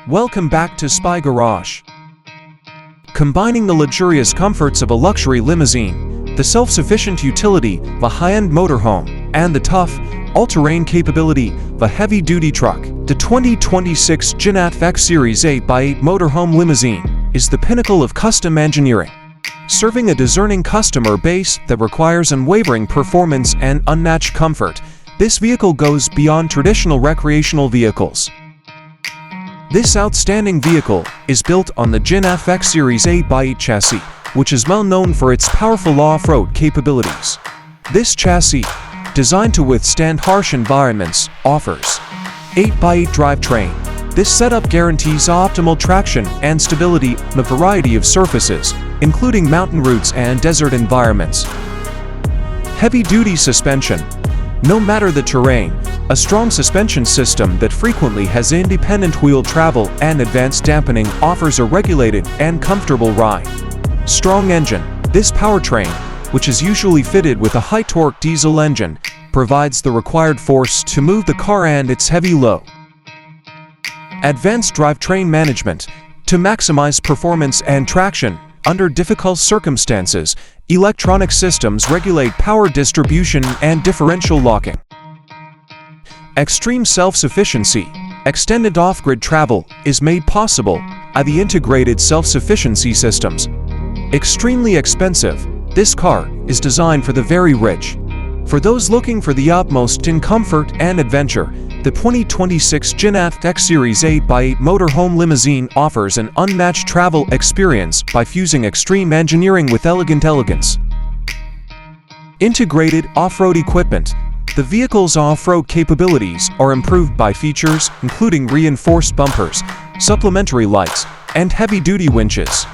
Welcome back to Spy Garage. Combining the luxurious comforts of a luxury limousine, the self-sufficient utility of a high-end motorhome, and the tough, all-terrain capability of a heavy-duty truck, the 2026 Ginaf X-Series 8x8 Motorhome Limousine is the pinnacle of custom engineering. Serving a discerning customer base that requires unwavering performance and unmatched comfort, this vehicle goes beyond traditional recreational vehicles. This outstanding vehicle is built on the Ginaf X-Series 8x8 chassis, which is well known for its powerful off-road capabilities. This chassis, designed to withstand harsh environments, offers 8x8 drivetrain. This setup guarantees optimal traction and stability on a variety of surfaces, including mountain routes and desert environments. Heavy-duty suspension. No matter the terrain, a strong suspension system that frequently has independent wheel travel and advanced dampening offers a regulated and comfortable ride. Strong engine. This powertrain, which is usually fitted with a high-torque diesel engine, provides the required force to move the car and its heavy load. Advanced drivetrain management. To maximize performance and traction under difficult circumstances, electronic systems regulate power distribution and differential locking. Extreme self-sufficiency. Extended off-grid travel is made possible by the integrated self-sufficiency systems. Extremely expensive. This car is designed for the very rich. For those looking for the utmost in comfort and adventure, the 2026 Ginaf X-Series 8x8 Motorhome Limousine offers an unmatched travel experience by fusing extreme engineering with elegant elegance. Integrated off-road equipment. The vehicle's off-road capabilities are improved by features including reinforced bumpers, supplementary lights, and heavy-duty winches.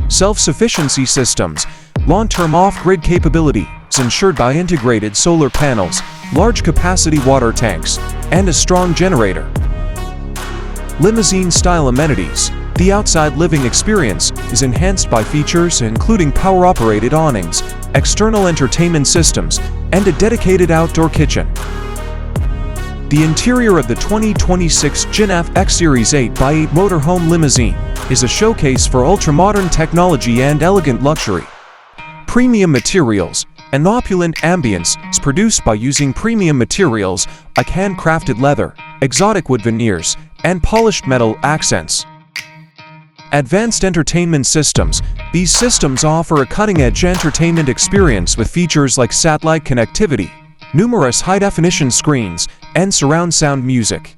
Self-sufficiency systems. Long-term off-grid capability is ensured by integrated solar panels, large-capacity water tanks, and a strong generator. Limousine-style amenities. The outside living experience is enhanced by features including power-operated awnings, external entertainment systems, and a dedicated outdoor kitchen. The interior of the 2026 Ginaf X-Series 8x8 Motorhome Limousine is a showcase for ultra-modern technology and elegant luxury. Premium materials. An opulent ambience is produced by using premium materials like handcrafted leather, exotic wood veneers, and polished metal accents. Advanced entertainment systems. These systems offer a cutting-edge entertainment experience with features like satellite connectivity, numerous high-definition screens, and surround sound music.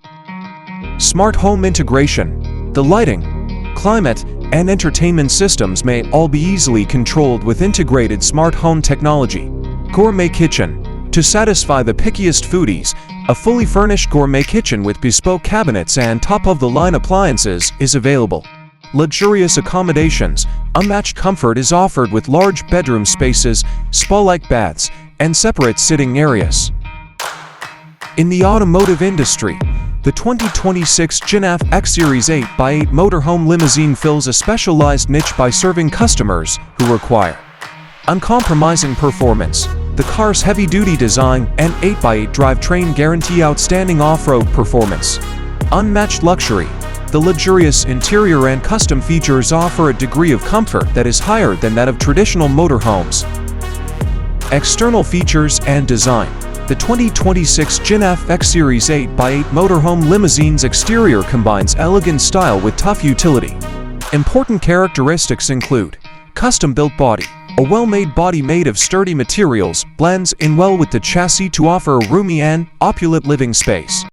Smart home integration. The lighting, climate, and entertainment systems may all be easily controlled with integrated smart home technology. Gourmet kitchen. To satisfy the pickiest foodies, a fully furnished gourmet kitchen with bespoke cabinets and top-of-the-line appliances is available. Luxurious accommodations. Unmatched comfort is offered with large bedroom spaces, spa-like baths, and separate sitting areas. In the automotive industry, the 2026 Ginaf X-Series 8x8 Motorhome Limousine fills a specialized niche by serving customers who require uncompromising performance. The car's heavy-duty design and 8x8 drivetrain guarantee outstanding off-road performance. Unmatched luxury. The luxurious interior and custom features offer a degree of comfort that is higher than that of traditional motorhomes. External features and design. The 2026 Ginaf X-Series 8x8 Motorhome Limousine's exterior combines elegant style with tough utility. Important characteristics include custom-built body. A well-made body made of sturdy materials blends in well with the chassis to offer a roomy and opulent living space.